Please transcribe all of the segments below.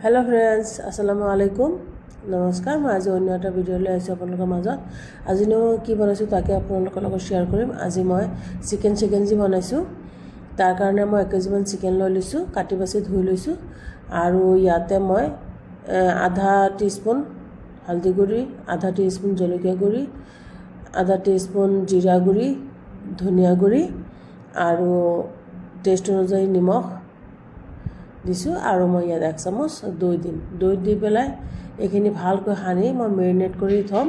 hello friends अस्सलामु अलैकुम नमस्कार मैं आज अन्य এটা ভিডিও লৈ আছো আপোনালোকৰ মাজত আজি নো কি বনাইছো তাকে আপোনালোকৰ লগত শেয়াৰ কৰিম আজি মই চিকেন জি বনাইছো তাৰ কাৰণে মই 1 কেজি মান চিকেন লৈ লৈছো কাটি বাছি ধুই লৈছো আৰু ইয়াতে মই আধা টিস্পুন হালদি গুড়ি আধা টিস্পুন জলকীয়া গুড়ি আধা টিস্পুন জিৰা গুড়ি ধনিয়া গুড়ি আৰু টেষ্ট অনুযায়ী নিমখ দিছো আৰু মই ইয়াত 1 চামুচ দৈ দি পেলাই এখিনি ভালকৈ হানি মই মেৰিনেট কৰি থম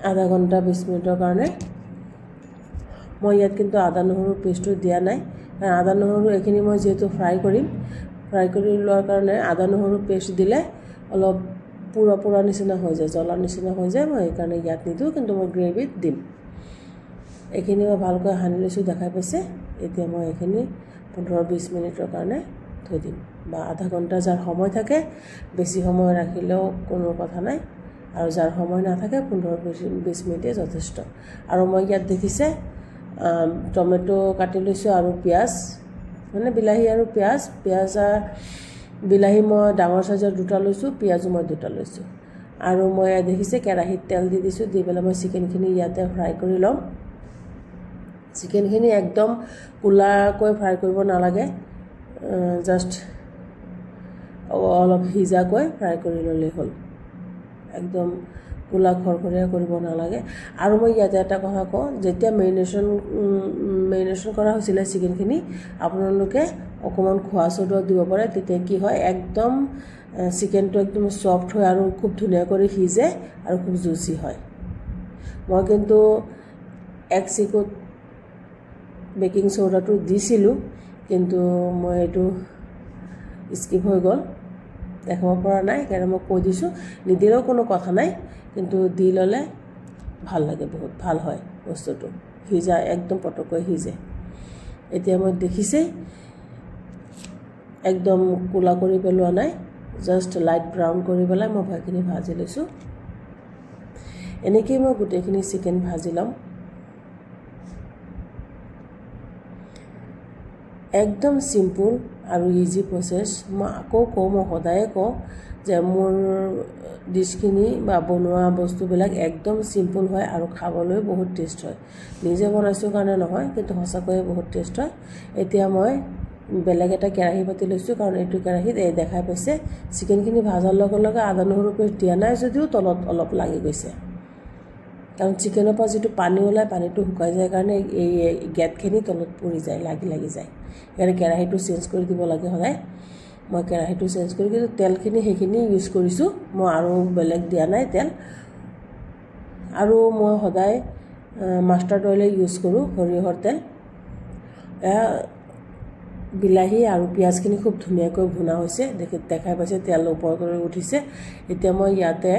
আধা ঘণ্টা 20 মিনিটৰ কাৰণে মই ইয়াত কিন্তু আদা নহৰু পেষ্টটো দিয়া নাই কাৰণ আদা নহৰু এখিনি মই যেটো ফ্ৰাই কৰি লোৱাৰ কাৰণে আদা নহৰু পেষ্ট দিলে অলপ পুৰা নিচিনা হৈ যায় জ্বলা নিচিনা হৈ যায় মই এই কাৰণে ইয়াত নিদু কিন্তু মই গ্ৰেভিত দিম এখিনি মই ভালকৈ হানি লৈছো দেখাই পাইছে এতিয়া মই এখিনি 15-20 মিনিটৰ কাৰণে থৈ দিম বা আধা ঘণ্টা যাৰ সময় থাকে বেছি সময় ৰাখিলেও কোনো কথা নাই আৰু যাৰ সময় না থাকে 15-20 মিনিটে যথেষ্ট আৰু মই ইয়াত দেখিছে টমেটো কাটি লৈছো আৰু পিয়াজ মানে বিলাহী আৰু পিয়াজ বিলাহী মই ডাঙৰ সাইজৰ দুটা লৈছো পিয়াজ মই দুটা লৈছো আৰু মই দেখিছে কেৰাহীত তেল দি দিছো দি পেলাই মই চিকেনখিনি ইয়াতে ফ্ৰাই কৰি লম চিকেনখিনি একদম কুলাকৈ ফ্ৰাই কৰিব নালাগে জাস্ট অলপ হিজাকৈ ফ্ৰাই কৰি ললে হল একদম কুলা খৰখৰীয়া কৰিব নালাগে আৰু মই ইয়াতে এটা কথা কওঁ যেতিয়া মেৰিনেশন কৰা হৈছিল চিকেনখিনি আপোনালোকে অকমান খোৱা সোডা দিব পাৰে তেতিয়া কি হয় একদম চিকেনটো একদম সফট হয় আৰু খুব ধুনীয়া কৰি হিজে আৰু খুব জুচি হয় মই কিন্তু এক চিকুট বেকিং সোডাটো দিছিলো কিন্তু মই এটো স্কিপ হৈ গল দেখাব পৰা নাই কাৰণ মই কৈ দিছো নিদিলেও কোনো কথা নাই কিন্তু দি ললে ভাল লাগে বহুত ভাল হয় বস্তুটো হিজা একদম পটকৈ হিজে এতিয়া মই দেখিছে একদম কুলা কৰি পেলোৱা নাই জাস্ট লাইট ব্ৰাউন কৰি পেলাই মই ভাখিনি ভাজি লৈছো এনেকৈ মই গুটেখিনি চিকেন ভাজি লম একদম সিম্পল আৰু ইজি প্ৰসেস মই আকৌ কম সদায় কও যে মোৰ ডিশখিনি বা বনোৱা বস্তুবিলাক একদম সিম্পল হয় আৰু খাবলৈ বহুত টেষ্ট হয় নিজে বনাইছো কাৰণে নহয় কিন্তু হসাকৈ বহুত টেষ্ট হয় এতিয়া মই বেলেগ এটা কেৰাহী পাতি লৈছো কাৰণ এইটো কেৰাহীত এই দেখাই পাইছে চিকেনখিনি ভাজাৰ লগে আদা নহৰু পেষ্ট দিয়া নাই যদিও তলত অলপ লাগি গৈছে কাৰণ চিকেনৰ পৰা যেটো পানী ওলাই পানীটো শুকাই যায় কাৰণে এই গেটখিনি তলত পৰি যায় লাগি যায় ইয়াৰে কেৰাহীটো চেঞ্জ কৰি দিব লাগে হয় মই কেৰাহীটো চেঞ্জ কৰি কিন্তু তেলখিনি হেখিনি ইউজ কৰিছো মই আৰু বেলেগ দিয়া নাই তেল আৰু মই সদায় মাষ্টাৰ্ড অইল ইউজ কৰো সৰিয়হৰ তেল বিলাহী আৰু পিয়াজখিনি খুব ধুনীয়াকৈ ভুনা হৈছে দেখাই পাইছে তেল ওপৰত উঠিছে এতিয়া মই ইয়াতে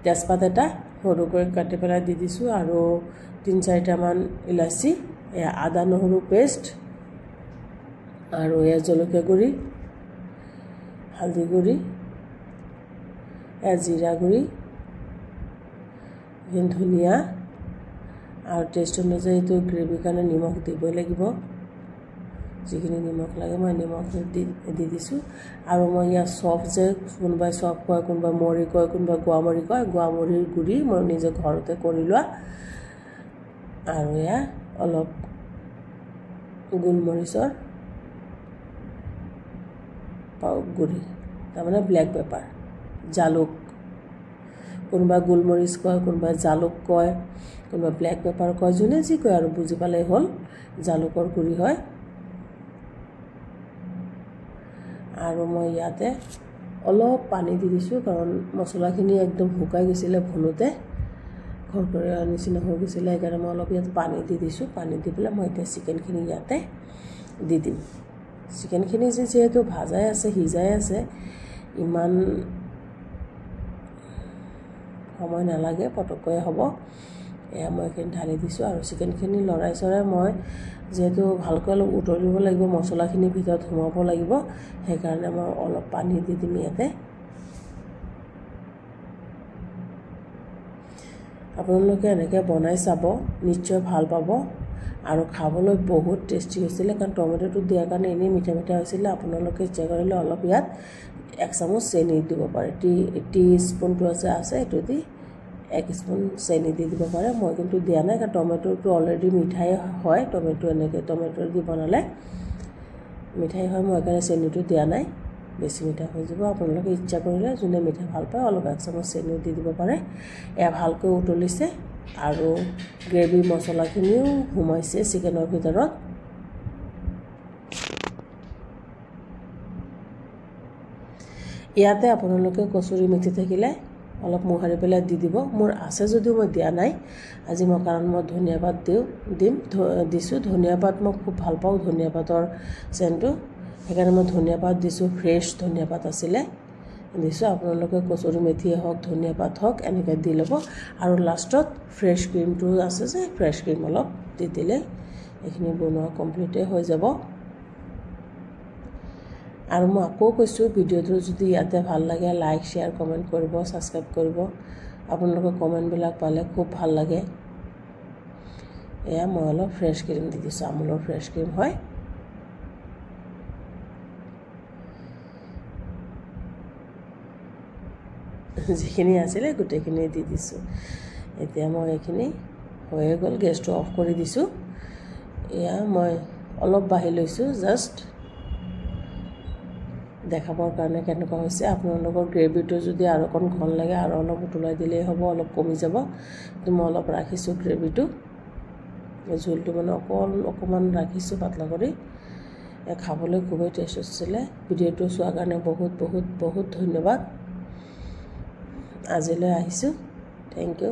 তেজপাত এটা সৰুকৈ কাটি পেলাই দি দিছো আৰু 3-4টা মান ইলাচি আদা নহৰু পেষ্ট আৰু জলকীয়া গুড়ি হালদি গুড়ি জিৰা গুড়ি ধনিয়া আৰু টেষ্ট অনুযায়ী তো গ্ৰেভি কাৰণে নিমখ দিবই লাগিব যিখিনি নিমখ লাগে মই নিমখ দি দিছো আৰু মই ইয়া সফ যে কোনবাই সফ কয় কোনবা মৰি কয় কোনবা গোৱামৰি কয় গোৱামৰিৰ গুড়ি মই নিজে ঘৰতে কৰি লোৱা আৰু ইয়া অলপ গোলমৰিচৰ গুড়ি তাৰমানে ব্ল্যাক পেপাৰ জালুক কোনবা গোলমৰিচ কয় কোনবা জালুক কয় কোনবা ব্ল্যাক পেপাৰ কয় জুনে যি কয় আৰু বুজি পালে হল জালুকৰ গুড়ি হয় আৰু মই ইয়াতে অলপ পানী দি দিছো কাৰণ মছলাখিনি একদম শুকাই গৈছিলে ভুনোতে খৰখৰীয়া নিচিনা হৈ গৈছিলে কাৰণ মই অলপ ইয়াত পানী দি দিছো পানী দি পেলাই মই এতিয়া চিকেনখিনি ইয়াতে দি দিম চিকেনখিনি যেহেতু ভাজাই আছে হিজাই আছে ইমান সময় নালাগে পটকৈ হ'ব এয়া মই এখিনি ঢালি দিছো আৰু চিকেনখিনি লৰাই চৰাই মই যেহেতু ভালকৈ উতলিব লাগিব মছলাখিনি ভিতৰত সোমাব লাগিব সেই কাৰণে মই অলপ পানী দি দিম ইয়াতে আপোনালোকে এনেকৈ বনাই চাব নিশ্চয় ভাল পাব আৰু খাবলৈ বহুত টেষ্টি হৈছিলে কাৰণ টমেটোটো দিয়াৰ কাৰণে এনেই মিঠা মিঠা হৈছিলে আপোনালোকে ইচ্ছা কৰিলে অলপ ইয়াত 1 চামুচ চেনি দিব পাৰে টি স্পুনটো আছে এইটো দি 1 স্পুন চেনি দি দিব পাৰে মই কিন্তু দিয়া নাই কাৰণ টমেটোটো অলৰেডি মিঠাই হয় টমেটো এনেকৈ টমেটো দি বনালে মিঠাই হয় মই কাৰণে চেনিটো দিয়া নাই বেছি মিঠা হৈ যাব আপোনালোকে ইচ্ছা কৰিলে যোনে মিঠা ভাল পায় অলপ 1 চামুচ চেনি দি দিব পাৰে এয়া ভালকৈ উতলিছে আৰু গ্ৰেভি মছলাখিনিও সোমাইছে চিকেনৰ ভিতৰত ইয়াতে আপোনালোকে কচুৰি মেথি থাকিলে অলপ মোহাৰি পেলাই দি দিব মোৰ আছে যদিও মই দিয়া নাই আজি মই কাৰণ মই ধনিয়া পাত দিছোঁ ধনিয়া পাত মই খুব ভাল পাওঁ ধনিয়া পাতৰ চেণ্টটো সেইকাৰণে মই ধনিয়া পাত দিছোঁ ফ্ৰেছ ধনিয়া পাত আছিলে দিছোঁ আপোনালোকে কচুৰি মেথি হওক ধনিয়া পাত হওক এনেকৈ দি ল'ব আৰু লাষ্টত ফ্ৰেছ ক্ৰীমটো আছে যে ফ্ৰেছ ক্ৰীম অলপ দি দিলে এইখিনি বনোৱা কমপ্লিটে হৈ যাব আৰু মই আকৌ কৈছোঁ ভিডিঅ'টো যদি ইয়াতে ভাল লাগে লাইক শ্বেয়াৰ কমেণ্ট কৰিব ছাবস্ক্ৰাইব কৰিব আপোনালোকৰ কমেণ্টবিলাক পালে খুব ভাল লাগে এয়া মই অলপ ফ্ৰেছ ক্ৰীম দি দিছোঁ আমুলৰ ফ্ৰেছ ক্ৰীম হয় যিখিনি আছিলে গোটেইখিনি দি দিছোঁ এতিয়া মই এইখিনি হৈয়ে গ'ল গেছটো অফ কৰি দিছোঁ এয়া মই অলপ বাঢ়ি লৈছোঁ জাষ্ট দেখাবৰ কাৰণে কেনেকুৱা হৈছে আপোনালোকৰ গ্ৰেভিটো যদি আৰু অকণ ঘন লাগে আৰু অলপ উতলাই দিলেই হ'ব অলপ কমি যাব কিন্তু মই অলপ ৰাখিছোঁ গ্ৰেভিটো জোলটো মানে অকণমান ৰাখিছোঁ পাতলা কৰি খাবলৈ খুবেই টেষ্ট হৈছিলে ভিডিঅ'টো চোৱাৰ কাৰণে বহুত বহুত বহুত ধন্যবাদ আজিলৈ আহিছোঁ থেংক ইউ